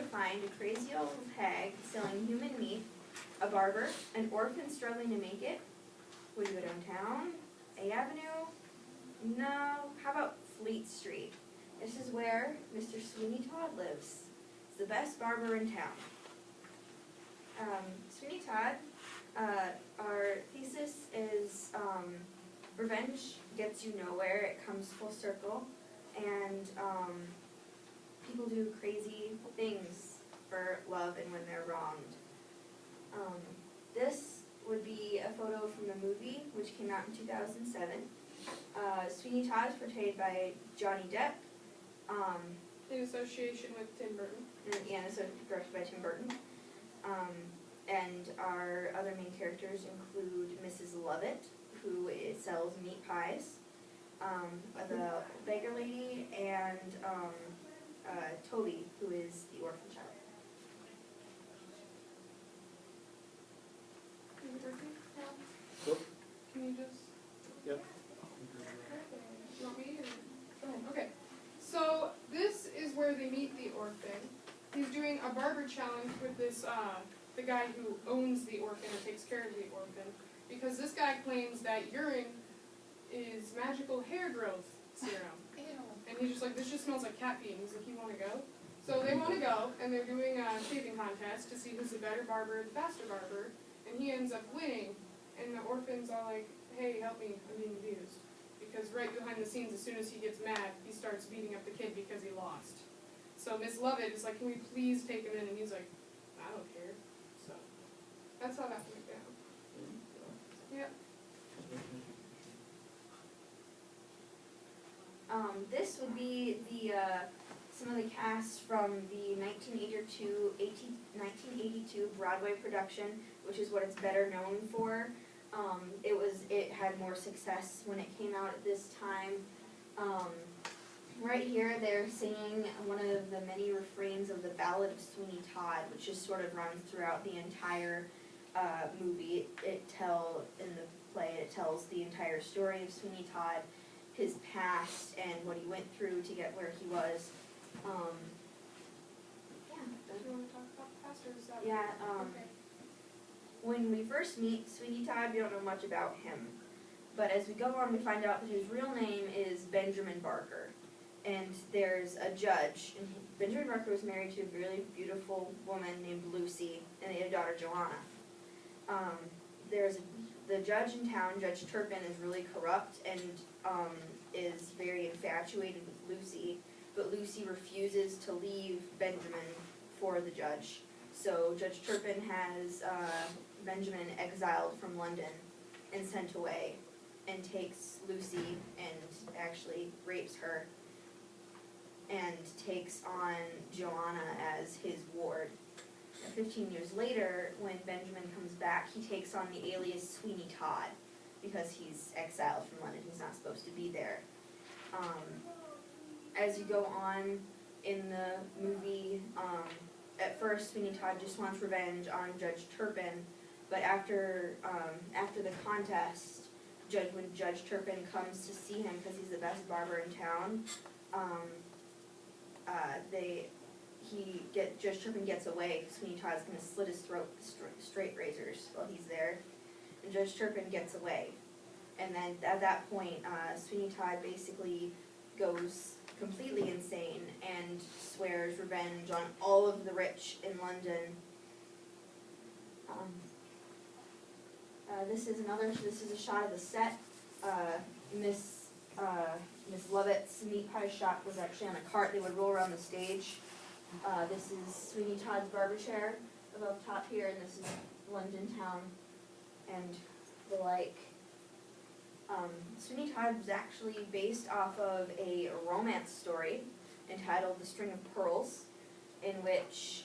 to find a crazy old hag selling human meat, a barber, an orphan struggling to make it. Would you go downtown? A Avenue? No. How about Fleet Street? This is where Mr. Sweeney Todd lives. He's the best barber in town. Sweeney Todd, our thesis is revenge gets you nowhere. It comes full circle. And people do crazy things for love and when they're wronged. This would be a photo from the movie, which came out in 2007. Sweeney Todd is portrayed by Johnny Depp. In association with Tim Burton. And so directed by Tim Burton. And our other main characters include Mrs. Lovett, who sells meat pies, the beggar lady, and Toby, who is the orphan child. Can you just? Yep. You want me? Oh, okay. So this is where they meet the orphan. He's doing a barber challenge with this the guy who owns the orphan or takes care of the orphan, because this guy claims that urine is magical hair growth serum. Ew. And he's just like, this just smells like cat pee. And he's like, you want to go? So they want to go, and they're doing a shaving contest to see who's the better barber, the faster barber, and he ends up winning. And the orphan's all like, hey, help me, I'm being abused. Because right behind the scenes, as soon as he gets mad, he starts beating up the kid because he lost. So Miss Lovett is like, can we please take him in? And he's like, I don't care. So that's how that went down. Yeah. This would be the some of the cast from the 1982 Broadway production, which is what it's better known for. It had more success when it came out at this time. Right here, they're singing one of the many refrains of the Ballad of Sweeney Todd, which just sort of runs throughout the entire movie. In the play, it tells the entire story of Sweeney Todd, his past, and what he went through to get where he was. Do you want to talk about the pastor? Is that okay. When we first meet Sweeney Todd, we don't know much about him. But as we go on, we find out that his real name is Benjamin Barker. And there's a judge. And Benjamin Barker was married to a really beautiful woman named Lucy, and they had a daughter, Joanna. There's the judge in town, Judge Turpin, is really corrupt and is very infatuated with Lucy. But Lucy refuses to leave Benjamin for the judge. So Judge Turpin has Benjamin exiled from London and sent away, and takes Lucy and actually rapes her and takes on Joanna as his ward. 15 years later, when Benjamin comes back, he takes on the alias Sweeney Todd because he's exiled from London. He's not supposed to be there. As you go on in the movie, at first Sweeney Todd just wants revenge on Judge Turpin, but after the contest, when Judge Turpin comes to see him because he's the best barber in town, Judge Turpin gets away because Sweeney Todd's going to slit his throat with straight razors while he's there, and Judge Turpin gets away. And then at that point, Sweeney Todd basically goes completely insane and swears revenge on all of the rich in London. This is a shot of the set. Miss Lovett's meat pie shop was actually on a cart. They would roll around the stage. This is Sweeney Todd's barber chair above top here, and this is London town and the like. Sweeney Todd was actually based off of a romance story entitled The String of Pearls, in which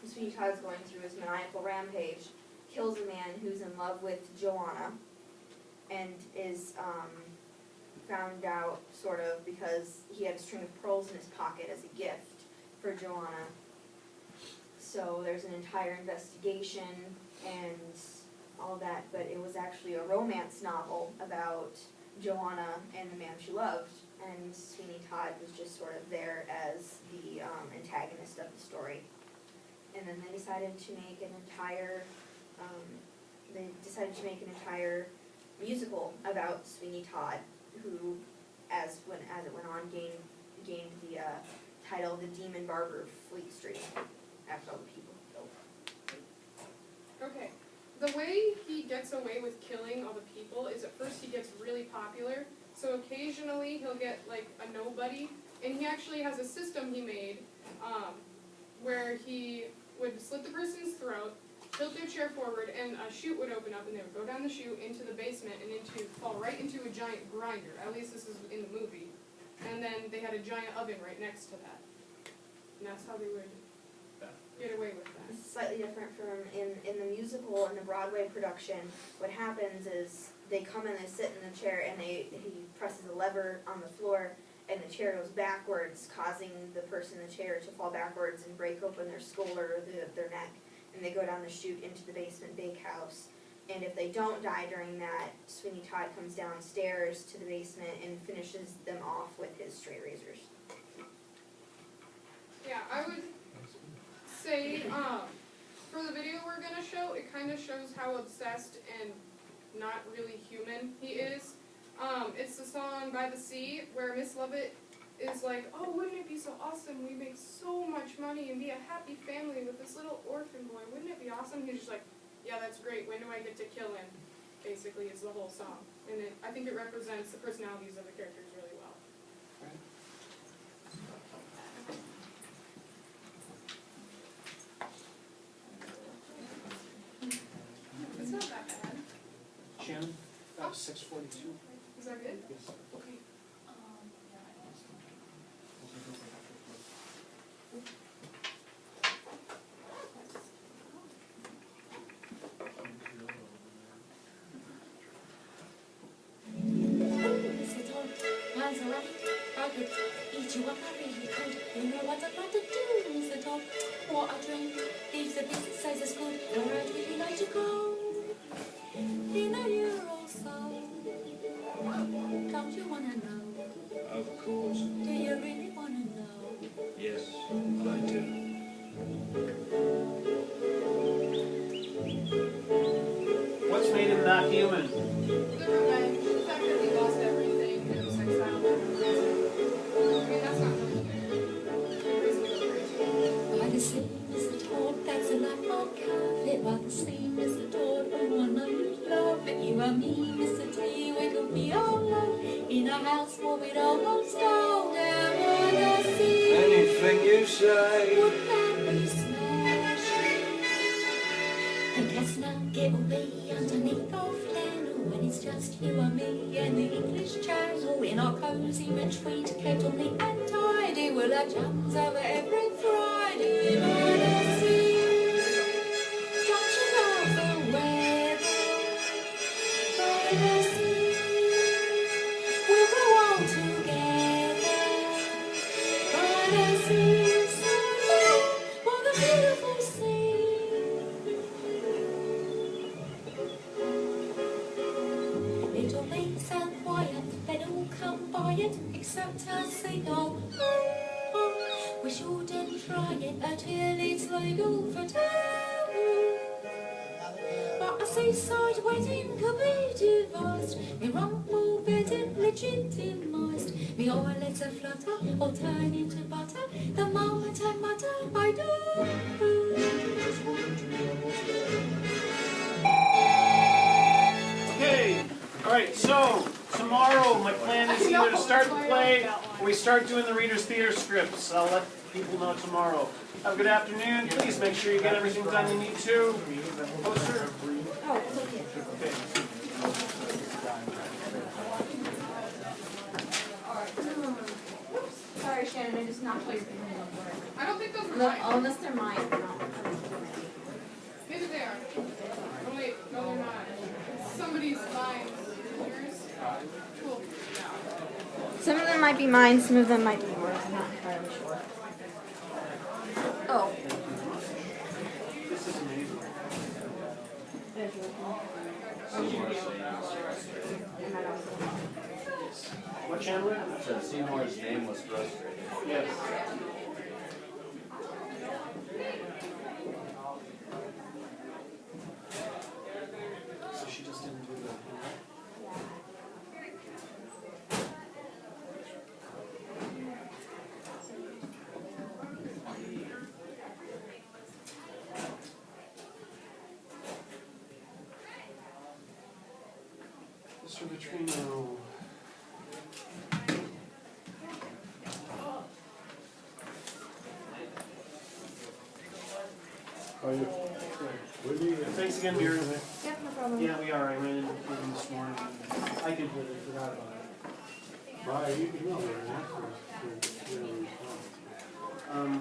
Sweeney Todd is going through his maniacal rampage, kills a man who's in love with Joanna, and is found out sort of because he had a string of pearls in his pocket as a gift for Joanna. So there's an entire investigation and all that, but it was actually a romance novel about Joanna and the man she loved, and Sweeney Todd was just sort of there as the antagonist of the and then they decided to make an entire, musical about Sweeney Todd, who, as it went on, gained the title the Demon Barber of Fleet Street after all the people killed. Okay. The way he gets away with killing all the people is at first he gets really popular, so occasionally he'll get like a nobody, and he actually has a system he made where he would slit the person's throat, tilt their chair forward, and a chute would open up, and they would go down the chute into the basement and fall right into a giant grinder. At least this is in the movie. And then they had a giant oven right next to that. And that's how they would get away with that. It's slightly different from in the musical and the Broadway production. What happens is they come and they sit in the chair, and he presses a lever on the floor, and the chair goes backwards, causing the person in the chair to fall backwards and break open their skull or their neck. And they go down the chute into the basement bakehouse. And if they don't die during that, Sweeney Todd comes downstairs to the basement and finishes them off with his straight razors. Yeah, I would say, for the video we're going to show, it kind of shows how obsessed and not really human he is. It's the song By the Sea, where Miss Lovett is like, oh, wouldn't it be so awesome? We make so much money and be a happy family with this little orphan boy. Wouldn't it be awesome? He's just like, yeah, that's great. When do I get to kill him? Basically, is the whole song. And I think it represents the personalities of the characters really well. It's not that bad. Shannon, that was 6:42. Is that good? Yes. Okay. Eat you up, I really could. You know what I'd like to do, Mr. Dog. What a dream. Leaves the business says it's good. Where I'd really like to go. In a year or so. Don't you wanna know? Of course. Do you really wanna know? Yes, I do. What's made him not human? The revenge, the fact that he lost everything and was exiled by the I mean, that's not really By the sea, Mr. Toad, that's a life for cat. By the sea, Mr. Toad, oh, I know you love it. You and me, Mr. T, we could be all alone in a house where we'd almost all down by the sea. Anything you say. Would that be smashing? And guess now it will be underneath our flannel when it's just you and me and the English Channel in our cosy retreat, kept on neat and tidy. We'll have jams over every Friday by the sea. Don't you love the weather by the sea? We'll grow old together by the sea. So for the beautiful sea. It'll be so quiet, they'll all come by it, except a seagull. We shouldn't try it until it's legal for town. But a seaside wedding could be devised, me rumble bedding legitimised. Me eyelids a flutter or turn into butter the moment I mutter I do. Okay, alright, so tomorrow my plan is either to start the play or we start doing the Reader's Theater scripts. I'll let people know tomorrow. Have a good afternoon. Please make sure you get everything done you need to. Poster? Oh, okay. Okay. Sorry, Shannon, I just knocked your I don't think those are No, mine. unless they're mine. No. Maybe they are. Oh wait, no they're not. It's somebody's mine. Yours? Cool. Some of them might be mine, some of them might be yours. I'm not entirely sure. Oh. This is amazing. There's yours. What, Chandler? So Seymour's name was frustrating. Yes. Mr. Vitrino. Are you? Really? Thanks again, Muriel. Yeah, no problem. Yeah, we are. I ran into him this morning. I completely forgot about it. By email or an answer, you know,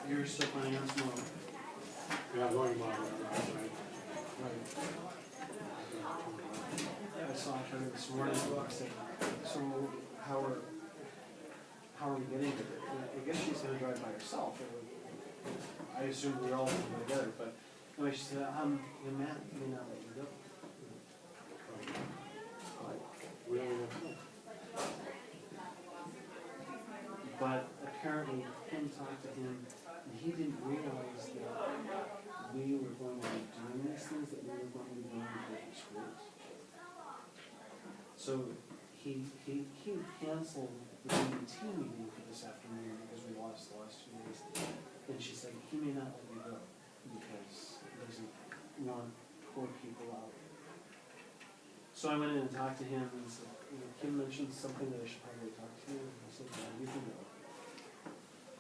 You're still planning on tomorrow? yeah, I'm going tomorrow, right? I saw her this morning. I said, so how are we getting to it? I guess she's gonna drive by herself. I assumed we were all gonna go together, but anyway, she said, the Matt may not let you go. Really? But apparently Ken talked to him, and he didn't realize that we were going to be doing these things, that we were going to be going to different schools. So he canceled the DET meeting for this afternoon because we lost the last 2 days. And she said, he may not let you go because he doesn't want poor people out. So I went in and talked to him and said, Kim mentioned something that I should probably talk to you. And I said, yeah, you can go.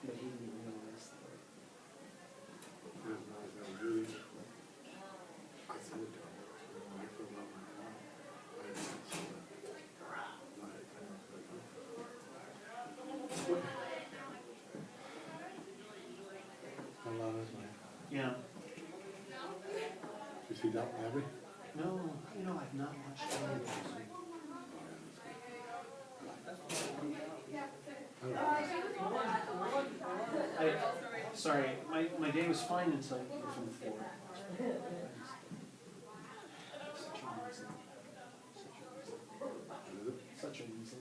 But he didn't realize that. Really? I said it to him. I filled out my form. I didn't see it. How long is my, Yeah. you see Downton Abbey? No, I've not watched any of those. Sorry, my day was fine until I came from the floor. Such a reason.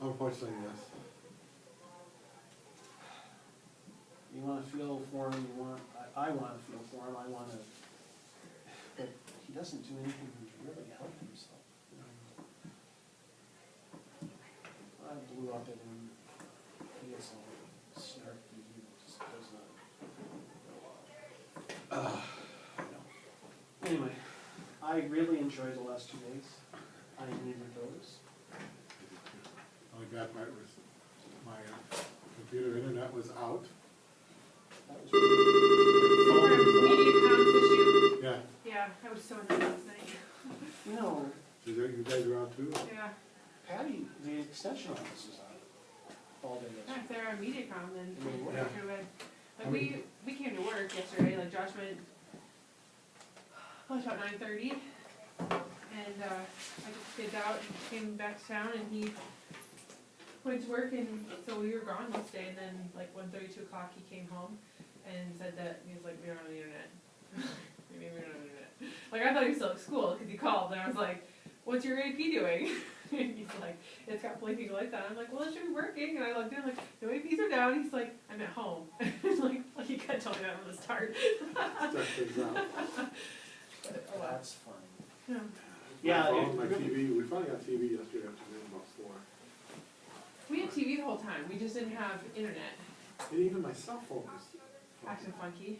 Unfortunately, yes. You want to feel for him, I want to feel for him, but he doesn't do anything to really help himself. I blew up at him, he gets all snarky, he just does not. Anyway, I really enjoyed the last 2 days, I needed those. I got my computer internet was out. That was MediaCom's issue. Yeah. Yeah, I was so annoyed last night. You know, You guys are out too? Yeah. Patty, the extension office is out all day Yeah, yesterday. if they're on MediaCom, then Yeah. they're too bad. Like we came to work yesterday, like Josh went, about 9:30, and I took the kids out and came back to town, and he went to work, and so we were gone most day, and then like 1:30, 2 o'clock, he came home and said that he was like, we don't have the internet. Maybe we don't have the internet. Like I thought he was still at school because he called, and I was like, what's your AP doing? And he's like, it's got blinking like that. I'm like, well, it should be working. And I looked in, like, no APs are down. He's like, I'm at home. It's like you gotta tell me that from the start. Check things out. But, oh, well. That's funny. Yeah. Yeah, My phone, it my really- TV, we finally got TV yesterday afternoon about 4. We had TV the whole time. We just didn't have internet. And even my cell phone was Acting funky.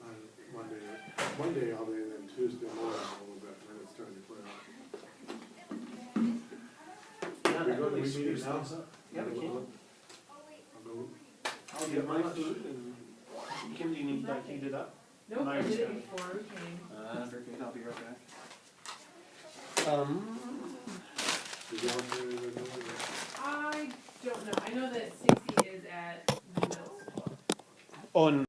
on Monday all day, and then Tuesday morning a little bit, and then it started to clear out. Yeah, We that go to really the meeting screws now? things up. Yeah, we can. I'll go. I'll get my food and, Kim, do you need that heated up? Nope, I Nice did guy. it before we came. Okay, I'll be right back. Did you want to do it? I don't know. I know that Stacy is at the middle school. On